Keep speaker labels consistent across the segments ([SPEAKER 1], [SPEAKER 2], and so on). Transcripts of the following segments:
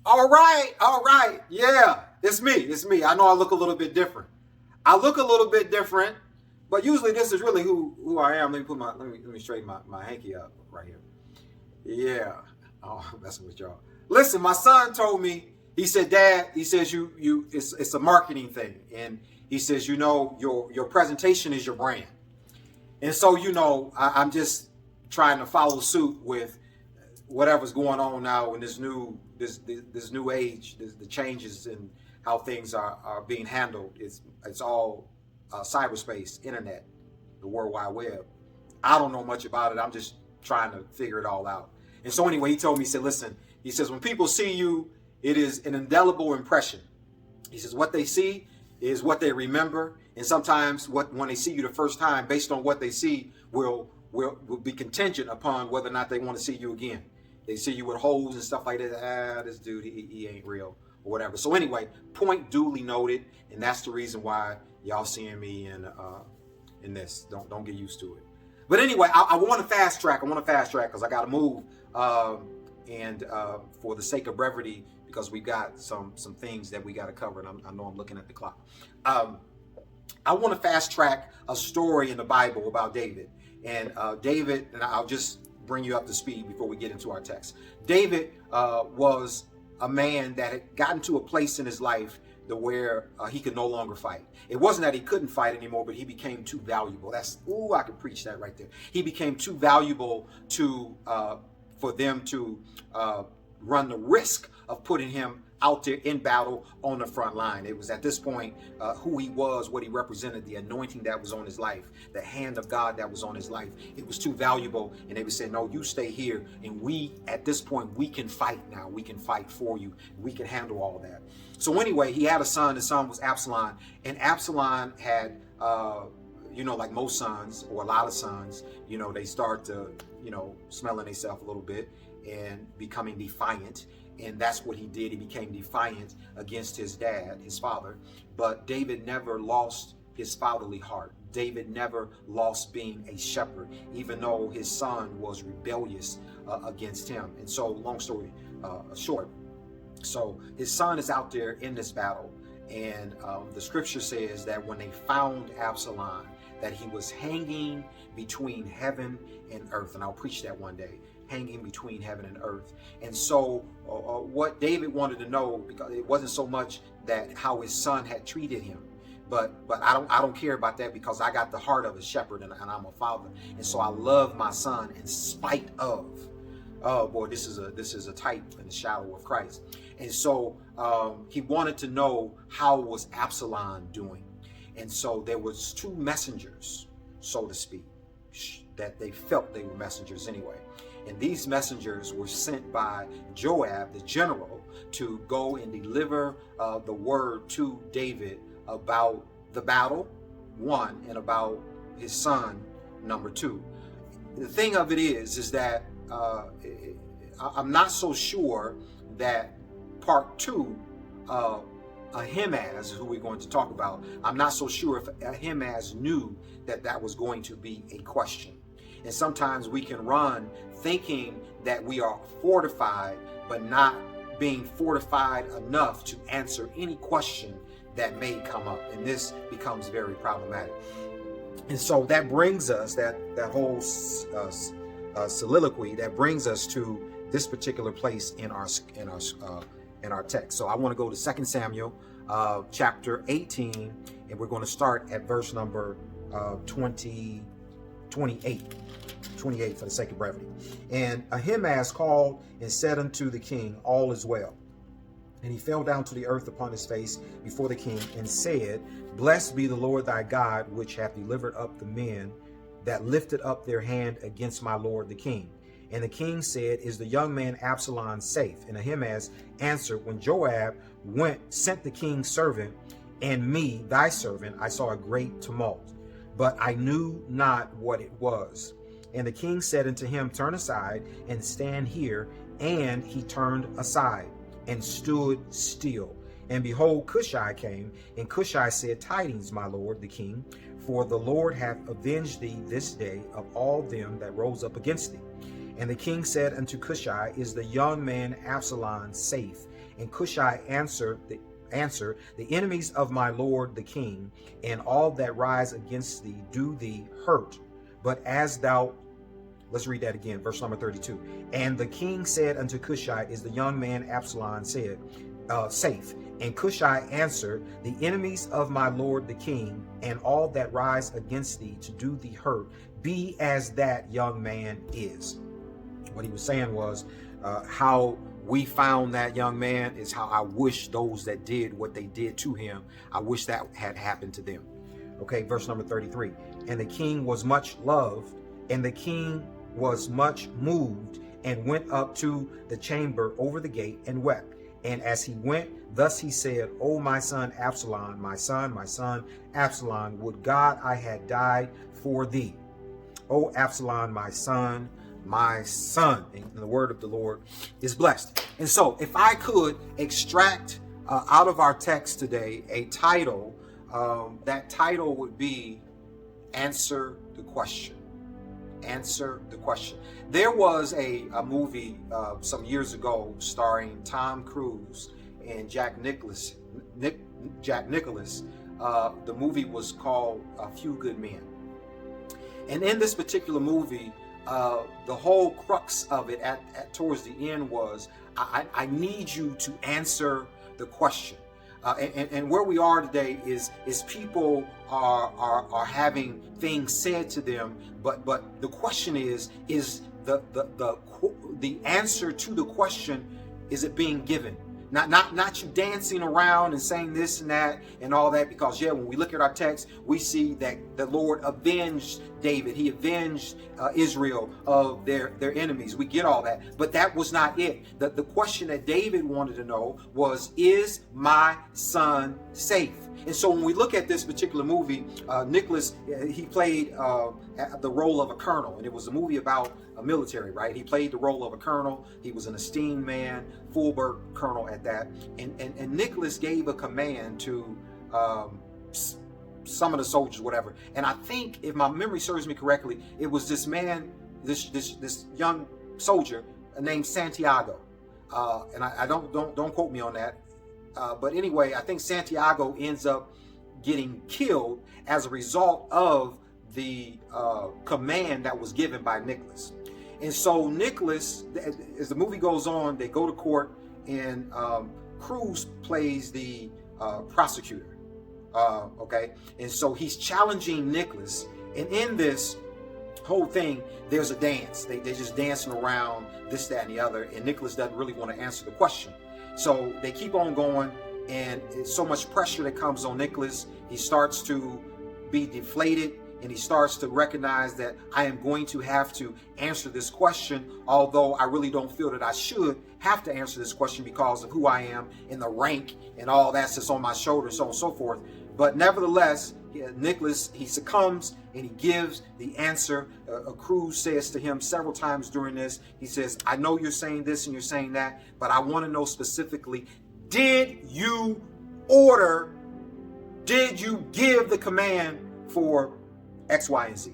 [SPEAKER 1] All right, all right. Yeah, it's me. It's me. I know I look a little bit different. I look a little bit different, but usually this is really who I am. Let me straighten my hanky up right here. Yeah. Oh, I'm messing with y'all. Listen, my son told me, he said, Dad, he says it's a marketing thing. And he says, your presentation is your brand. And so, I'm just trying to follow suit with whatever's going on now in this new age, the changes in how things are being handled. It's all cyberspace, internet, the World Wide Web. I don't know much about it. I'm just trying to figure it all out. And so anyway, he told me, he said, listen, he says, when people see you, it is an indelible impression. He says, what they see is what they remember. And sometimes when they see you the first time, based on what they see, will be contingent upon whether or not they want to see you again. They see you with holes and stuff like that. This dude, he ain't real or whatever. So anyway, point duly noted. And that's the reason why y'all seeing me in this. Don't get used to it. But anyway, I want to fast track. Because I got to move. And for the sake of brevity, because we got some things that we got to cover. And I know I'm looking at the clock. I want to fast track a story in the Bible about David. And David, and I'll just bring you up to speed before we get into our text. David was a man that had gotten to a place in his life to where he could no longer fight. It wasn't that he couldn't fight anymore, but he became too valuable. I could preach that right there. He became too valuable for them to run the risk of putting him out there in battle on the front line. It was at this point who he was, what he represented, the anointing that was on his life, the hand of God that was on his life. It was too valuable. And they would say, no, you stay here. And at this point, we can fight now. We can fight for you. We can handle all that. So anyway, he had a son. His son was Absalom. And Absalom had, like most sons or a lot of sons, they start to, smelling themselves a little bit and becoming defiant. And that's what he did. He became defiant against his dad, his father. But David never lost his fatherly heart. David never lost being a shepherd, even though his son was rebellious against him. And so, long story short, so his son is out there in this battle. And the scripture says that when they found Absalom, that he was hanging between heaven and earth. And I'll preach that one day. Hanging between heaven and earth. And so what David wanted to know, because it wasn't so much that how his son had treated him, but I don't care about that, because I got the heart of a shepherd and I'm a father. And so I love my son in spite of, oh boy, this is a type and a shadow of Christ. And so he wanted to know how was Absalom doing. And so there was two messengers, so to speak, that they felt they were messengers anyway. And these messengers were sent by Joab, the general, to go and deliver the word to David about the battle, one, and about his son, number two. The thing of it is that I'm not so sure that part two, Ahimaaz, who we're going to talk about, I'm not so sure if Ahimaaz knew that was going to be a question. And sometimes we can run thinking that we are fortified, but not being fortified enough to answer any question that may come up. And this becomes very problematic. And so that brings us, that whole soliloquy, that brings us to this particular place in our text. So I want to go to 2 Samuel chapter 18, and we're going to start at verse number 28 for the sake of brevity. And Ahimaaz called and said unto the king, all is well. And he fell down to the earth upon his face before the king and said, blessed be the Lord thy God, which hath delivered up the men that lifted up their hand against my lord the king. And the king said, is the young man Absalom safe? And Ahimaaz answered, when Joab sent the king's servant and me, thy servant, I saw a great tumult, but I knew not what it was. And the king said unto him, turn aside and stand here. And he turned aside and stood still. And behold, Cushai came, and Cushai said, tidings, my lord the king, for the Lord hath avenged thee this day of all them that rose up against thee. And the king said unto Cushai, is the young man Absalom safe? And Cushai answered, the enemies of my lord the king, and all that rise against thee do thee hurt. But as thou, let's read that again, verse number 32. And the king said unto Cushai, is the young man Absalom said, safe? And Cushai answered, the enemies of my lord the king, and all that rise against thee to do thee hurt, be as that young man is. What he was saying was, how we found that young man is how I wish those that did what they did to him, I wish that had happened to them. Okay, verse number 33. And the king was much loved, and the king was much moved, and went up to the chamber over the gate and wept. And as he went, thus he said, O my son Absalom, my son Absalom, would God I had died for thee. O Absalom, my son, and the word of the Lord is blessed. And so if I could extract out of our text today a title, that title would be Answer the Question. Answer the Question. There was a movie some years ago starring Tom Cruise and Jack Nicholson. The movie was called A Few Good Men. And in this particular movie, the whole crux of it towards the end was, I need you to answer the question. And where we are today is people are having things said to them, but the question is the answer to the question, is it being given? Not you dancing around and saying this and that and all that, because when we look at our text, we see that the Lord avenged David. He avenged Israel of their enemies. We get all that, but that was not it. The question that David wanted to know was, is my son safe? And so when we look at this particular movie, Nicholas, he played the role of a colonel, and it was a movie about a military, right? He played the role of a colonel. He was an esteemed man, full-birth colonel at that. And Nicholas gave a command to some of the soldiers, whatever. And I think, if my memory serves me correctly, it was this man, this young soldier named Santiago. And I don't quote me on that. But anyway, I think Santiago ends up getting killed as a result of the command that was given by Nicholas. And so Nicholas, as the movie goes on, they go to court, and Cruz plays the prosecutor. Okay, and so he's challenging Nicholas, and in this whole thing, there's a dance. They're just dancing around this, that, and the other, and Nicholas doesn't really want to answer the question. So they keep on going, and it's so much pressure that comes on Nicholas. He starts to be deflated, and he starts to recognize that I am going to have to answer this question, although I really don't feel that I should have to answer this question because of who I am and the rank and all that's on my shoulders, so on and so forth. But nevertheless, Nicholas, he succumbs and he gives the answer. Cruz says to him several times during this, he says, I know you're saying this and you're saying that, but I want to know specifically, did you give the command for X, Y, and Z?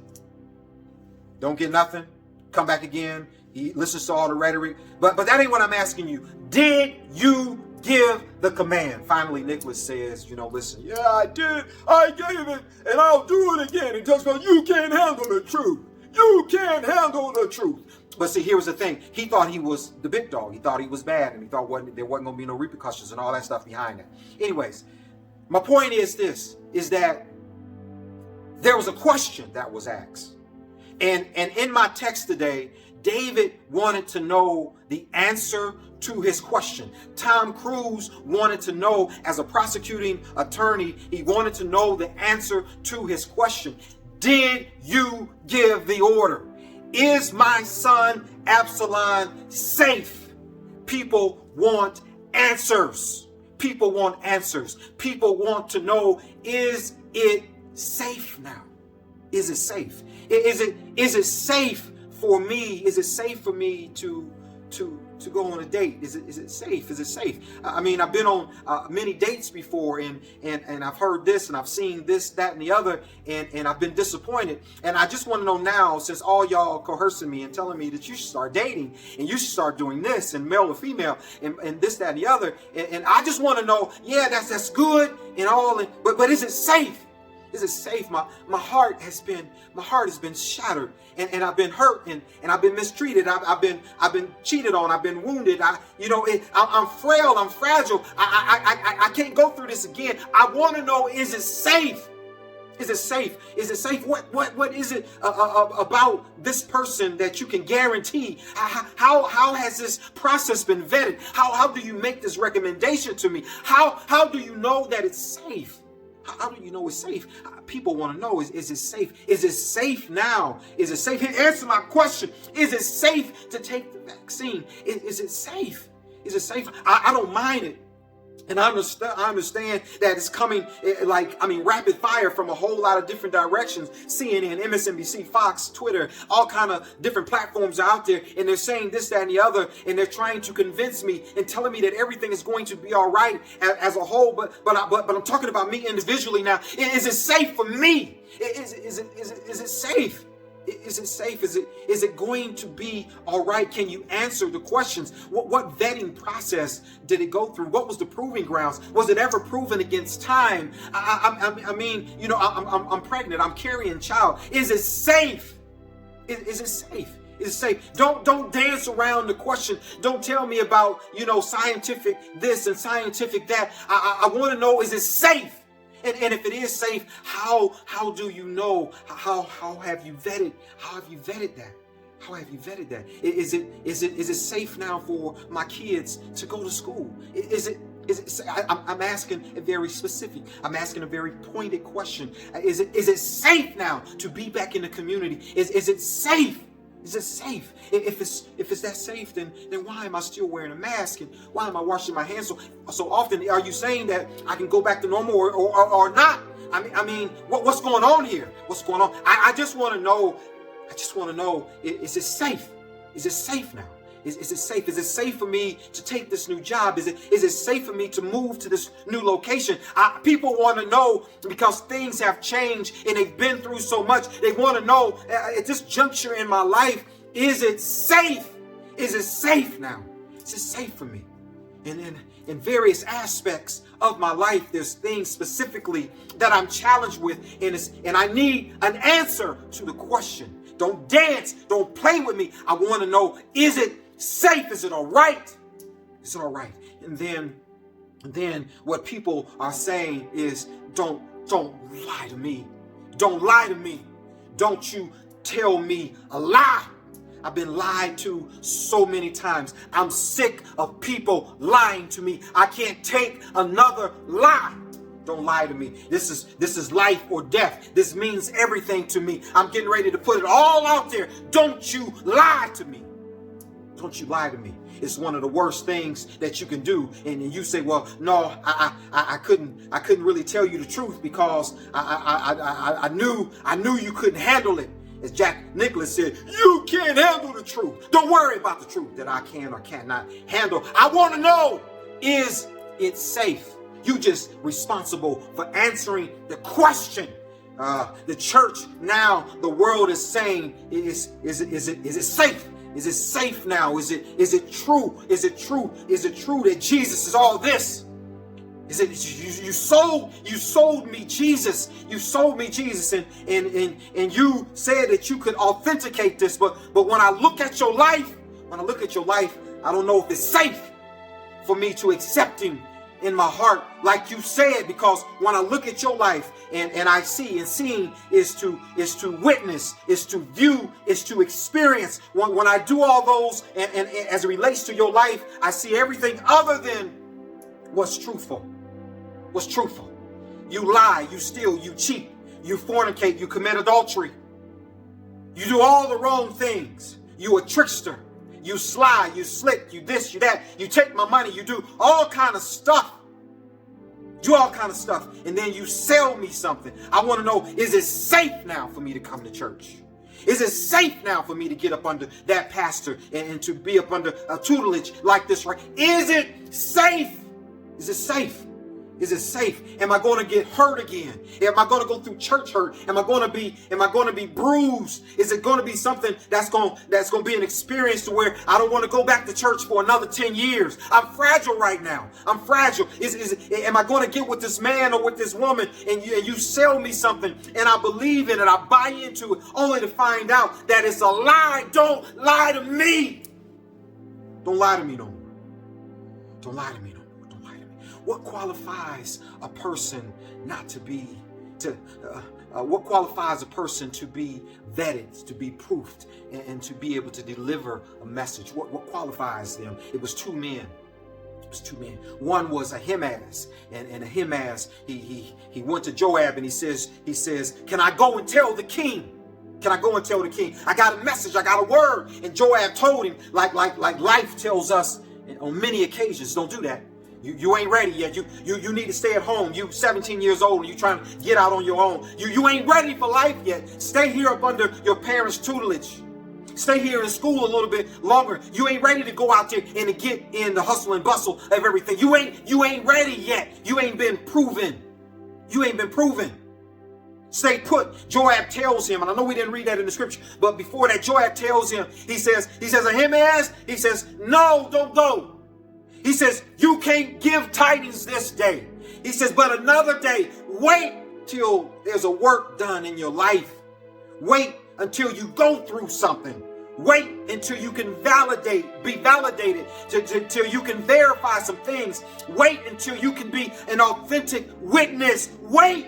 [SPEAKER 1] Don't get nothing. Come back again. He listens to all the rhetoric. But that ain't what I'm asking you. Did you give the command? Finally, Nicholas says, listen, yeah, I did. I gave it, and I'll do it again. And just because you can't handle the truth. You can't handle the truth. But see, here was the thing. He thought he was the big dog. He thought he was bad, and he thought there wasn't going to be no repercussions and all that stuff behind that. Anyways, my point is this, is that there was a question that was asked. And in my text today, David wanted to know the answer to his question. Tom Cruise wanted to know, as a prosecuting attorney, he wanted to know the answer to his question. Did you give the order? Is my son Absalom safe? People want answers. People want answers. People want to know, is it safe now? Is it safe? Is it safe for me? Is it safe for me to to go on a date? Is it safe? Is it safe? I mean, I've been on many dates before, and I've heard this, and I've seen this, that, and the other, and I've been disappointed. And I just want to know now, since all y'all coercing me and telling me that you should start dating, and you should start doing this, and male or female, and this, that, and the other, and I just want to know, yeah, that's good and all, but is it safe? Is it safe? My heart has been shattered, and I've been hurt, and I've been mistreated. I've been cheated on. I've been wounded. I'm frail. I'm fragile. I can't go through this again. I want to know: is it safe? Is it safe? Is it safe? What is it about this person that you can guarantee? How has this process been vetted? How do you make this recommendation to me? How do you know that it's safe? How do you know it's safe? People want to know, is it safe? Is it safe now? Is it safe? Answer my question. Is it safe to take the vaccine? Is it safe? Is it safe? I don't mind it. And I understand that it's coming rapid fire from a whole lot of different directions. CNN, MSNBC, Fox, Twitter, all kind of different platforms are out there. And they're saying this, that, and the other. And they're trying to convince me and telling me that everything is going to be all right as a whole. But I'm talking about me individually now. Is it safe for me? Is it safe? Is it safe? Is it going to be all right? Can you answer the questions? What vetting process did it go through? What was the proving grounds? Was it ever proven against time? I mean, I'm pregnant. I'm carrying a child. Is it safe? Is it safe? Is it safe? Don't dance around the question. Don't tell me about, scientific this and scientific that. I want to know, is it safe? And if it is safe, how do you know? How have you vetted? How have you vetted that? How have you vetted that? Is it safe now for my kids to go to school? I'm asking a very specific. I'm asking a very pointed question. Is it safe now to be back in the community? Is it safe? Is it safe? If it's that safe, then why am I still wearing a mask? And why am I washing my hands so often? Are you saying that I can go back to normal or not? I mean, what's going on here? What's going on? I just want to know. Is it safe? Is it safe now? Is it safe? Is it safe for me to take this new job? Is it safe for me to move to this new location? People want to know because things have changed and they've been through so much. They want to know at this juncture in my life, is it safe? Is it safe now? Is it safe for me? And in various aspects of my life, there's things specifically that I'm challenged with, and I need an answer to the question. Don't dance. Don't play with me. I want to know, is it safe? Is it all right? Is it all right? And then what people are saying is, don't lie to me. Don't lie to me. Don't you tell me a lie. I've been lied to so many times. I'm sick of people lying to me. I can't take another lie. Don't lie to me. This is life or death. This means everything to me. I'm getting ready to put it all out there. Don't you lie to me. Don't you lie to me. It's one of the worst things that you can do. And you say, well, no, I couldn't really tell you the truth because I knew you couldn't handle it. As Jack Nicklaus said, you can't handle the truth. Don't worry about the truth that I can or cannot handle. I want to know, is it safe? You just responsible for answering the question. The church now, the world is saying, is it safe? Is it safe now? Is it true? Is it true? Is it true that Jesus is all this? Is it you sold me Jesus? You sold me Jesus, and you said that you could authenticate this, but when I look at your life, I don't know if it's safe for me to accept him in my heart like you said, because when I look at your life and I see, and seeing is to witness, is to view, is to experience. When I do all those and as it relates to your life, I see everything other than what's truthful. What's truthful? You lie, you steal, you cheat, you fornicate, you commit adultery. You do all the wrong things. You a trickster. You sly, you slick, you this, you that. You take my money, you do all kind of stuff. Do all kind of stuff. And then you sell me something. I want to know, is it safe now for me to come to church? Is it safe now for me to get up under that pastor and to be up under a tutelage like this, right? Is it safe? Is it safe? Is it safe? Am I going to get hurt again? Am I going to go through church hurt? Am I going to be bruised? Is it going to be something that's going to be an experience to where I don't want to go back to church for another 10 years? I'm fragile right now. I'm fragile. Am I going to get with this man or with this woman and you sell me something and I believe in it, I buy into it, only to find out that it's a lie? Don't lie to me. Don't lie to me no more. Don't lie to me no more. What qualifies a person not to be, what qualifies a person to be vetted, to be proofed, and to be able to deliver a message? What qualifies them? It was two men. It was two men. One was Ahimaaz, and Ahimaaz, he went to Joab and he says, can I go and tell the king? Can I go and tell the king? I got a message, I got a word. And Joab told him, like life tells us on many occasions, don't do that. You ain't ready yet. You need to stay at home. You 17 years old and you trying to get out on your own. You ain't ready for life yet. Stay here up under your parents' tutelage. Stay here in school a little bit longer. You ain't ready to go out there and to get in the hustle and bustle of everything. You ain't ready yet. You ain't been proven. You ain't been proven. Stay put. Joab tells him, and I know we didn't read that in the scripture, but before that, Joab tells him, he says, Ahimaaz, he says, no, don't go. He says, you can't give tidings this day. He says, but another day, wait till there's a work done in your life. Wait until you go through something. Wait until you can be validated, till you can verify some things. Wait until you can be an authentic witness. Wait.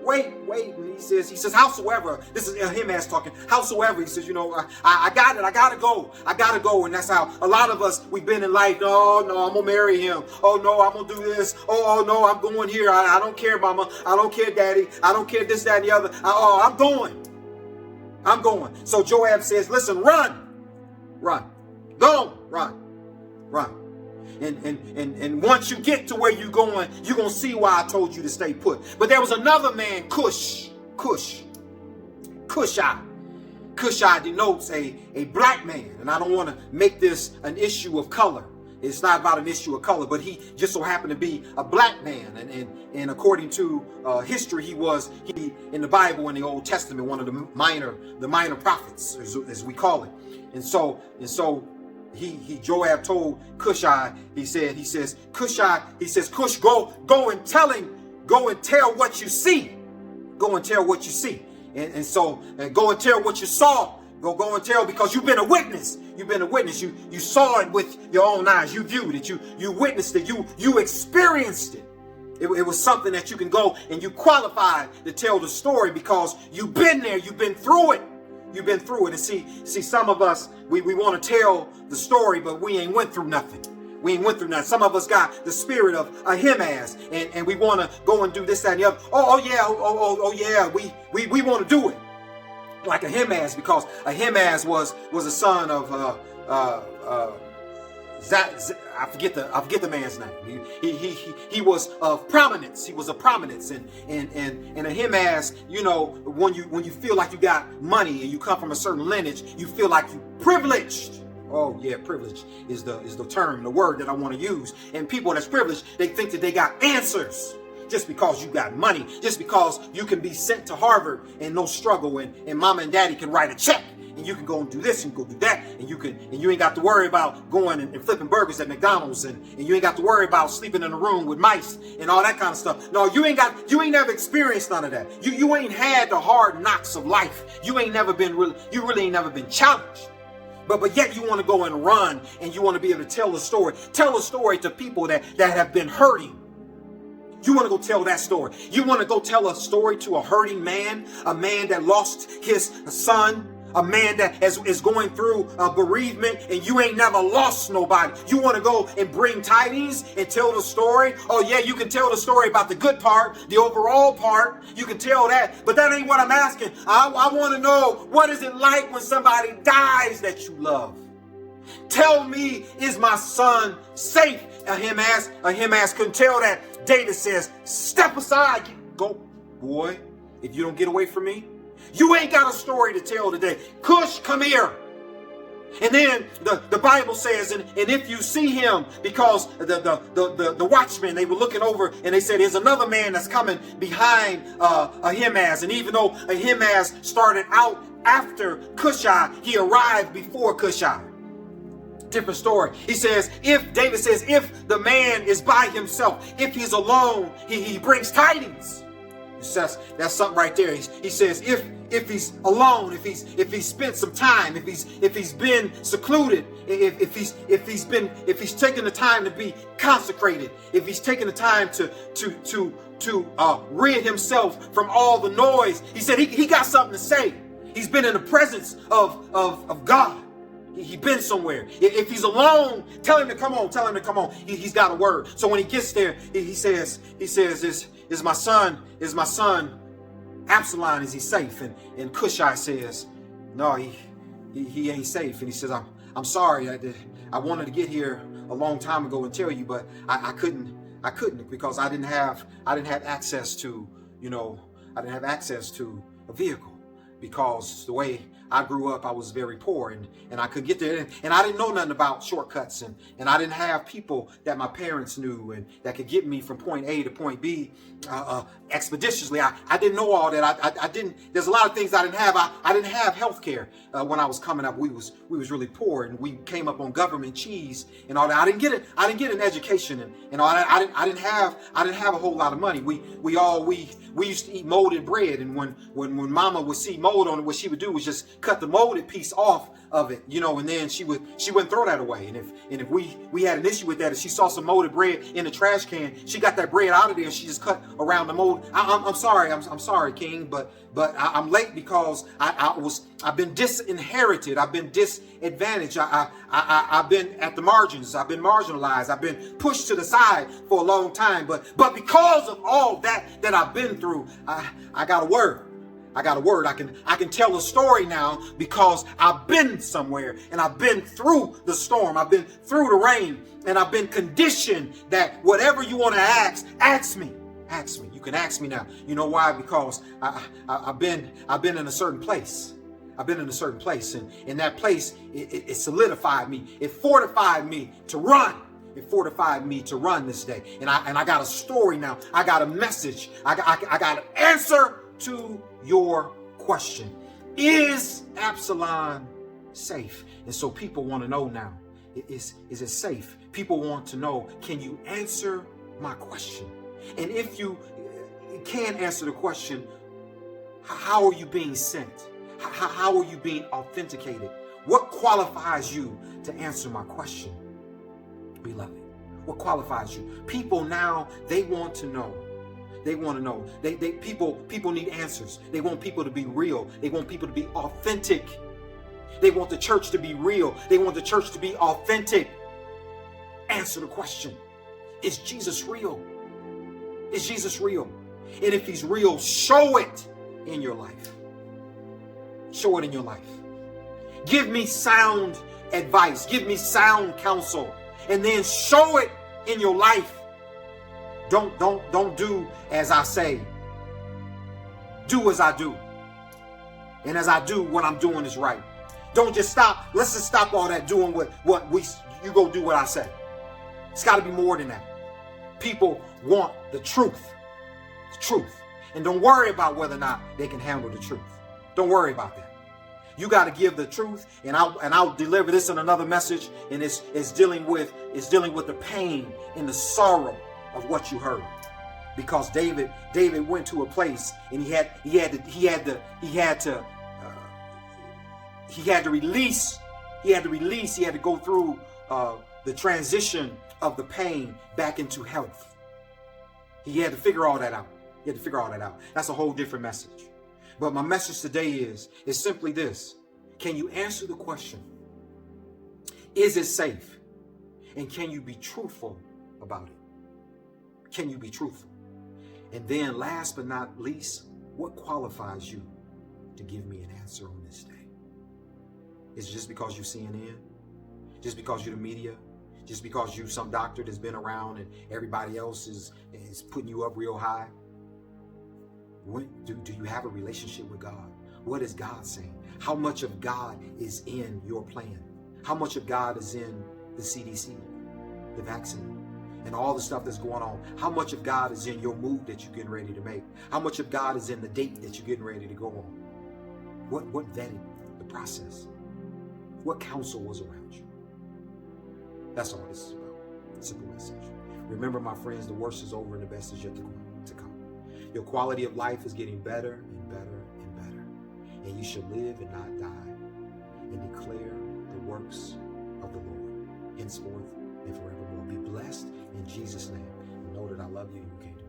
[SPEAKER 1] And he says, howsoever, this is Ahimaaz talking, howsoever, he says, I got it, I gotta go. And that's how a lot of us, we've been in life. Oh no, I'm gonna marry him. Oh no, I'm gonna do this. Oh no, I'm going here. I don't care, mama. I don't care, daddy. I don't care this, that, and the other. I'm going. So Joab says, listen, run. Go, run. And once you get to where you're going to see why I told you to stay put. But there was another man, Cushai. Cushai denotes a black man. And I don't want to make this an issue of color. It's not about an issue of color, but he just so happened to be a black man. And according to history, he in the Bible, in the Old Testament, one of the minor prophets, as we call it. And so Joab told Cushai, he says, Cush, go and tell what you see. Go and tell what you see. And so go and tell what you saw. Go and tell, because you've been a witness. You saw it with your own eyes. You viewed it. You witnessed it. You experienced it. It was something that you can go and you qualified to tell the story because you've been there. You've been through it. And see, some of us, we want to tell the story, but we ain't went through nothing. Some of us got the spirit of Ahimaaz, and we want to go and do this, that, and the other. Oh yeah, we want to do it like Ahimaaz, because Ahimaaz was a son of I forget the man's name. He was of prominence. He was of prominence, and Ahimaaz, when you feel like you got money and you come from a certain lineage, you feel like you privileged. Oh yeah, privilege is the term, the word that I want to use. And people that's privileged, they think that they got answers just because you got money, just because you can be sent to Harvard and no struggle, and mama and daddy can write a check. And you can go and do this and go do that, and you ain't got to worry about going and flipping burgers at McDonald's, and you ain't got to worry about sleeping in a room with mice and all that kind of stuff. No, you ain't never experienced none of that. You ain't had the hard knocks of life. You really ain't never been challenged. But yet you want to go and run, and you want to be able to tell a story. Tell a story to people that have been hurting. You want to go tell that story. You want to go tell a story to a hurting man, a man that lost his son, a man that is going through a bereavement, and you ain't never lost nobody. You want to go and bring tidings and tell the story. Oh yeah, you can tell the story about the good part, the overall part. You can tell that, but that ain't what I'm asking. I want to know, what is it like when somebody dies that you love? Tell me, is my son safe? Ahimaaz couldn't tell that. David says, step aside. Go, boy. If you don't get away from me, You ain't got a story to tell today. Cush, come here. And then the Bible says, and if you see him, because the watchmen, they were looking over and they said, there's another man that's coming behind Ahimaaz. And even though Ahimaaz started out after Cushai, he arrived before Cushai. Different story. He says, David says, if the man is by himself, if he's alone, he brings tidings. That's something right there. He says, if he's alone, if he's spent some time, if he's been secluded, if he's taken the time to be consecrated, if he's taken the time to rid himself from all the noise, he said he got something to say. He's been in the presence of God. He's been somewhere. If he's alone, tell him to come on. Tell him to come on. He's got a word. So when he gets there, he says, is my son Absalom, is he safe? And Cushai says, no, he ain't safe. And he says, I'm sorry. I wanted to get here a long time ago and tell you, but I couldn't because I didn't have access to, I didn't have access to a vehicle, because the way I grew up, I was very poor, and I could get there, and I didn't know nothing about shortcuts, and I didn't have people that my parents knew and that could get me from point A to point B expeditiously. I didn't know all that. I didn't. There's a lot of things I didn't have. I didn't have health care when I was coming up. We was really poor, and we came up on government cheese and all that. I didn't get an education and all that. I didn't have a whole lot of money. We used to eat molded bread, and when Mama would see mold on it, what she would do was just cut the molded piece off of it, and then she wouldn't throw that away. And if we had an issue with that, if she saw some molded bread in the trash can, she got that bread out of there and she just cut around the mold. I'm sorry, King, but I'm late because I've been disinherited. I've been disadvantaged. I've been at the margins. I've been marginalized. I've been pushed to the side for a long time. But because of all that I've been through, I got a word. I got a word. I can tell a story now because I've been somewhere and I've been through the storm. I've been through the rain, and I've been conditioned that whatever you want to ask me. Ask me. You can ask me now. You know why? Because I've been in a certain place. I've been in a certain place, and in that place, it solidified me. It fortified me to run. It fortified me to run this day. And I got a story now. I got a message. I got an answer to your question. Is Absalom safe? And so people want to know now, is it safe? People want to know, can you answer my question? And if you can answer the question, how are you being sent? How are you being authenticated? What qualifies you to answer my question, beloved? What qualifies you? People now, they want to know. They want to know. People need answers. They want people to be real. They want people to be authentic. They want the church to be real. They want the church to be authentic. Answer the question. Is Jesus real? Is Jesus real? And if he's real, show it in your life. Show it in your life. Give me sound advice. Give me sound counsel. And then show it in your life. Don't do as I say. Do as I do. And as I do, what I'm doing is right. Don't just stop. Let's just stop all that doing you go do what I say. It's got to be more than that. People want the truth. The truth. And don't worry about whether or not they can handle the truth. Don't worry about that. You got to give the truth, and I'll deliver this in another message, and it's dealing with the pain and the sorrow of what you heard. Because David went to a place, and he had to release. He had to go through the transition of the pain back into health. He had to figure all that out. That's a whole different message. But my message today is simply this. Can you answer the question? Is it safe? And can you be truthful about it? Can you be truthful? And then last but not least, what qualifies you to give me an answer on this day? Is it just because you're CNN? Just because you're the media? Just because you're some doctor that's been around and everybody else is putting you up real high? Do you have a relationship with God? What is God saying? How much of God is in your plan? How much of God is in the CDC, the vaccine, and all the stuff that's going on? How much of God is in your move that you're getting ready to make? How much of God is in the date that you're getting ready to go on? What vetted the process? What counsel was around you? That's all this is about. Simple message. Remember, my friends, the worst is over and the best is yet to come. Your quality of life is getting better and better and better. And you should live and not die and declare the works of the Lord henceforth and forevermore. Be blessed in Jesus' name. And know that I love you and you can't do